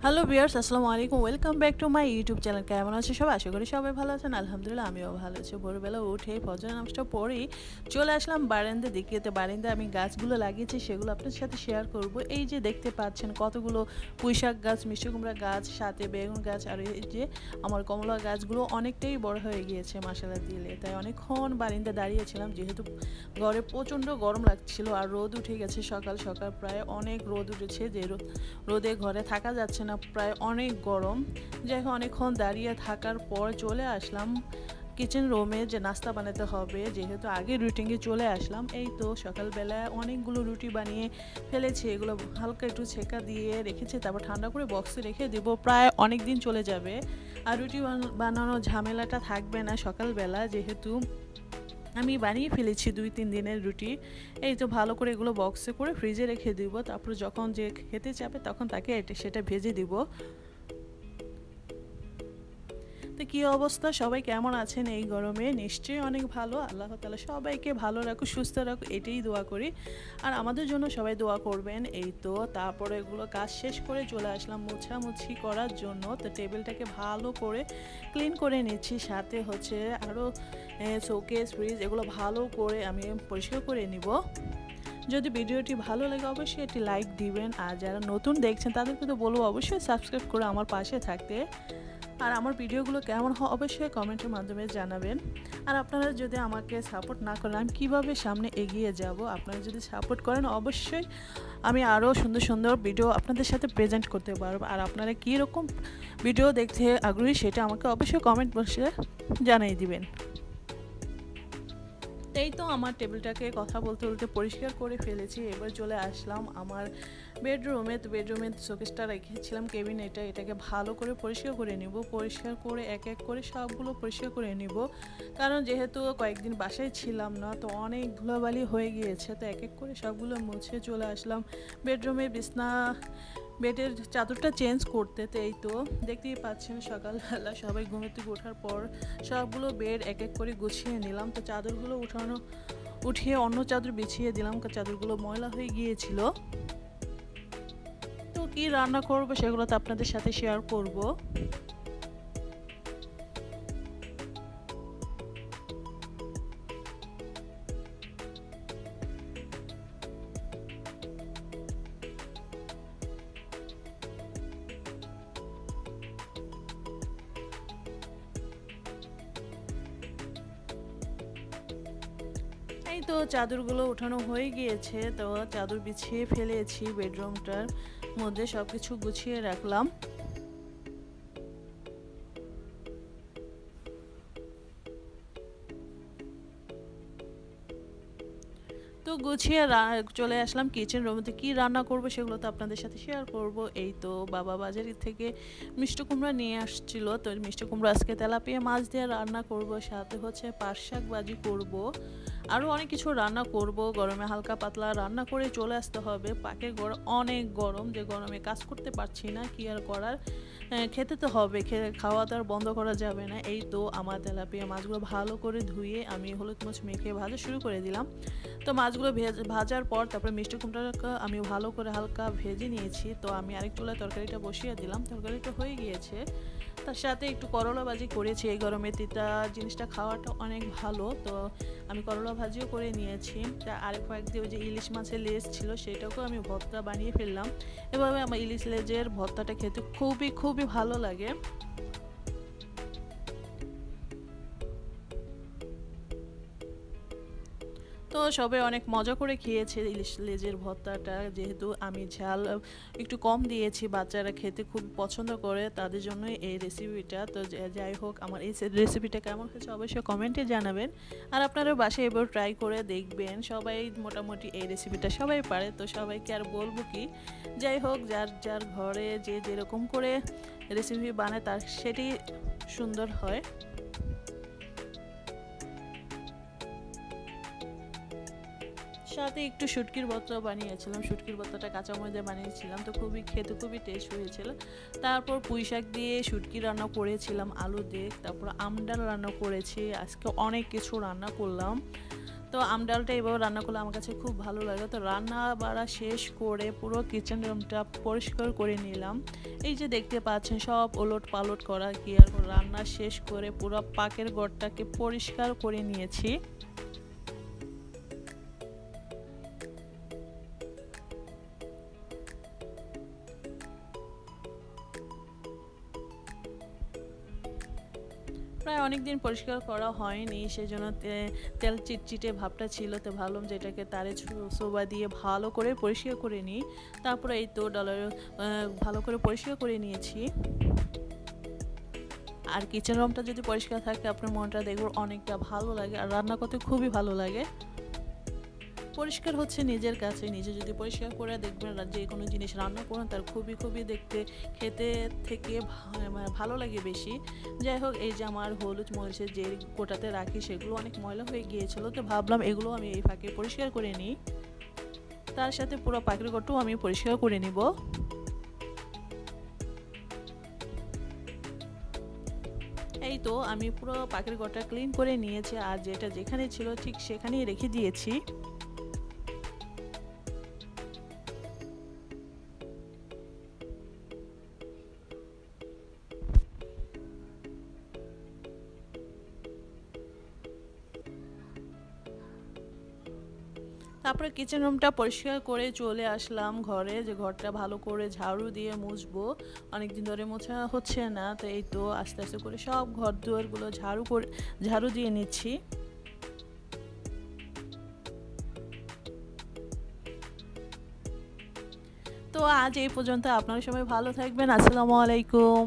Hello viewers, আসসালামু আলাইকুম। Welcome back to my YouTube channel. কেমন আছে সবাই? আশা করি সবাই ভালো আছেন। আলহামদুলিল্লাহ আমিও ভালো আছি। ভোরবেলা উঠে ফজর নামাজটা পড়েই চলে আসলাম বারান্দার দিকে। তো বারান্দায় আমি গাছগুলো লাগিয়েছি, সেগুলো আপনার সাথে শেয়ার করব। এই যে দেখতে পাচ্ছেন কতগুলো পুঁইশাক গাছ, মিষ্টি কুমড়া গাছ, সাথে বেগুন গাছ, আর এই যে আমার কমলা গাছগুলো অনেকটাই বড় হয়ে গিয়েছে মাশাআল্লাহ দিলে। তাই অনেকক্ষণ বারান্দায় দাঁড়িয়েছিলাম, যেহেতু ঘরে প্রচণ্ড গরম লাগছিল আর রোদ উঠে গেছে। সকাল সকাল প্রায় অনেক রোদ উঠেছে, যে রোদে ঘরে থাকা যাচ্ছে না, প্রায় অনেক গরম। যাই হোক, অনেকক্ষণ দাঁড়িয়ে থাকার পর চলে আসলাম কিচেন রুমে, যে নাস্তা বানাতে হবে, যেহেতু আগে রুটিনে চলে আসলাম। এই তো সকালবেলায় অনেকগুলো রুটি বানিয়ে ফেলেছি, এগুলো হালকা একটু ছেঁকা দিয়ে রেখেছি, তারপর ঠান্ডা করে বক্সে রেখে দেব, প্রায় অনেক দিন চলে যাবে। আর রুটি বানানোর ঝামেলাটা থাকবে না সকালবেলা, যেহেতু আমি বানিয়ে ফেলেছি 2-3 দিনের রুটি। এই তো ভালো করে এগুলো বক্সে করে ফ্রিজে রেখে দিব, তারপর যখন যে খেতে চাবে তখন তাকে সেটা ভেজে দিব। তো কী অবস্থা, সবাই কেমন আছেন এই গরমে? নিশ্চয়ই অনেক ভালো। আল্লাহ তাআলা সবাইকে ভালো রাখুক, সুস্থ রাখুক, এটাই দোয়া করি। আর আমাদের জন্য সবাই দোয়া করবেন। এই তো তারপরে এগুলো কাজ শেষ করে চলে আসলাম মোছামুছি করার জন্য। তো টেবিলটাকে ভালো করে ক্লিন করে নিচ্ছি, সাথে হচ্ছে আরও শোকেস, ফ্রিজ এগুলো ভালো করে আমি পরিষ্কার করে নিব। যদি ভিডিওটি ভালো লাগে অবশ্যই একটি লাইক দিবেন, আর যারা নতুন দেখছেন তাদেরকে তো বলবো অবশ্যই সাবস্ক্রাইব করে আমার পাশে থাকতে। আর আমার ভিডিওগুলো কেমন হয় অবশ্যই কমেন্টের মাধ্যমে জানাবেন। আর আপনারা যদি আমাকে সাপোর্ট না করেন আমি কীভাবে সামনে এগিয়ে যাব? আপনারা যদি সাপোর্ট করেন অবশ্যই আমি আরও সুন্দর সুন্দর ভিডিও আপনাদের সাথে প্রেজেন্ট করতে পারবো। আর আপনারা কীরকম ভিডিও দেখতে আগ্রহী সেটা আমাকে অবশ্যই কমেন্ট বক্সে জানিয়ে দিবেন। এই তো আমার টেবিলটাকে কথা বলতে বলতে পরিষ্কার করে ফেলেছি। এবার চলে আসলাম আমার বেডরুমে। তো বেডরুমে শোকেসটা রেখেছিলাম কেবিনেটে, এটাকে ভালো করে পরিষ্কার করে নিব। পরিষ্কার করে এক এক করে সবগুলো পরিষ্কার করে নিব, কারণ যেহেতু কয়েকদিন বাসায় ছিলাম না, তো অনেক ধুলাবালি হয়ে গিয়েছে। তো এক এক করে সবগুলো মুছে চলে আসলাম বেডরুমে বিছনা বেডের চাদরটা চেঞ্জ করতে। তো এই তো দেখতেই পাচ্ছেন সকালবেলা সবাই ঘুম থেকে ওঠার পর সবগুলো বেড এক এক করে গুছিয়ে নিলাম। তো চাদরগুলো উঠিয়ে অন্য চাদর বিছিয়ে দিলাম, চাদরগুলো ময়লা হয়ে গিয়েছিল। তো কি রান্না করবো সেগুলো তো আপনাদের সাথে শেয়ার করব। এই তো চাদরগুলো উঠানো হয়ে গিয়েছে, তো চাদর বিছিয়ে ফেলেছি, বেডরুমটার মধ্যে সব কিছু গুছিয়ে রাখলাম। তো গুছিয়ে চলে আসলাম কিচেন রুমে। কী রান্না করব সেগুলো তো আপনাদের সাথে শেয়ার করব। এই তো বাবা বাজারের থেকে মিষ্টি কুমড়া নিয়ে আসছিল, তো মিষ্টি কুমড়া আজকে তেলাপিয়া মাছ দিয়ে রান্না করব, সাথে হচ্ছে পাট শাক ভাজি করব, আরও অনেক কিছু রান্না করব। গরমে হালকা পাতলা রান্না করে চলে আসতে হবে। পাকের গরম অনেক গরম, যে গরমে কাজ করতে পারছি না, কি আর করার, খেতে তো হবে, খাওয়া তো আর বন্ধ করা যাবে না। এই তো আমার তেলাপিয়া মাছগুলো ভালো করে ধুয়ে আমি হলুদ মরিচ মেখে ভাজা শুরু করে দিলাম। তো মাছগুলো ভাজার পর তারপরে মিষ্টি কুমড়াটা আমি ভালো করে হালকা ভেজে নিয়েছি। তো আমি আরেক চুলায় তরকারিটা বসিয়ে দিলাম, তরকারিটা হয়ে গিয়েছে। তার সাথে একটু করলা ভাজি করেছি, এই গরমে তিতা জিনিসটা খাওয়াটা অনেক ভালো। তো আমি করলা ভাজিও করে নিয়েছি। তা আরেক কয়েকদিন ওই যে ইলিশ মাছের লেজ ছিল সেটাকেও আমি ভর্তা বানিয়ে ফেললাম। এভাবে আমার ইলিশ লেজের ভর্তাটা খেতে খুবই খুবই ভালো লাগে। তো সবাই অনেক মজা করে খেয়েছে ইলিশ লেজের ভর্তাটা, যেহেতু আমি ঝাল একটু কম দিয়েছি, বাচ্চারা খেতে খুব পছন্দ করে, তাদের জন্যই এই রেসিপিটা। তো যাই হোক, আমার এই রেসিপিটা কেমন হয়েছে অবশ্যই কমেন্টে জানাবেন। আর আপনারা বাসায় এবার ট্রাই করে দেখবেন। সবাই মোটামুটি এই রেসিপিটা সবাই পারে, তো সবাইকে আর বলবো কি। যাই হোক, যার যার ঘরে যে যেরকম করে রেসিপি বানায় তার সেটি সুন্দর হয়। সাথে একটু শুটকির ভর্তা বানিয়েছিলাম, শুটকির ভর্তাটা কাঁচা ময়দা বানিয়েছিলাম, তো খেতে খুবই টেস্ট হয়েছিল। তারপর পুঁই শাক দিয়ে শুটকি রান্না করেছিলাম, আলু দিয়ে, তারপর আমডাল রান্না করেছি। আজকে অনেক কিছু রান্না করলাম। তো আম ডালটা এভাবে রান্না করলে আমার কাছে খুব ভালো লাগে। তো রান্না বাড়া শেষ করে পুরো কিচেন রুমটা পরিষ্কার করে নিলাম। এই যে দেখতে পাচ্ছেন সব ওলট পালট করা কি আর রান্না শেষ করে পুরো পাকের ঘরটাকে পরিষ্কার করে নিয়েছি। প্রায় অনেক দিন পরিষ্কার করা হয়নি, সেজন্য তেল চিটচিটে ভাবটা ছিল। তো ভাবলাম যে এটাকে তারে সোবা দিয়ে ভালো করে পরিষ্কার করে নিই। তারপরে এই তো ডলার ভালো করে পরিষ্কার করে নিয়েছি। আর কিচেন রুমটা যদি পরিষ্কার থাকে আপনার মনটা দেখবেন অনেকটা ভালো লাগে আর রান্না করতে খুবই ভালো লাগে। পরিষ্কার হচ্ছে নিজের কাছে, নিজে যদি পরিষ্কার করে দেখবেন যে কোনো জিনিস রান্না করুন তার খুবই দেখতে খেতে থেকে ভালো লাগে বেশি। যাই হোক, এই যে আমার হলুদ মরিচের যে কোটাতে রাখি সেগুলো অনেক ময়লা হয়ে গিয়েছিল, তো ভাবলাম এগুলো আমি এই ফাঁকে পরিষ্কার করে নিই। তার সাথে পুরো পাখির ঘরটাও আমি পরিষ্কার করে নিব। এই তো আমি পুরো পাখির ঘরটা ক্লিন করে নিয়েছি আর যেটা যেখানে ছিল ঠিক সেখানেই রেখে দিয়েছি। তারপরে কিচেন রুমটা পরিষ্কার করে চলে আসলাম ঘরে, যে ঘরটা ভালো করে ঝাড়ু দিয়ে মুছবো। অনেকদিন ধরে মোছা হচ্ছে না, তো এই তো আস্তে আস্তে করে সব ঘর দুয়ারগুলো ঝাড়ু দিয়ে নিচ্ছি। তো আজ এই পর্যন্ত, আপনারা সবাই ভালো থাকবেন। আসসালামু আলাইকুম।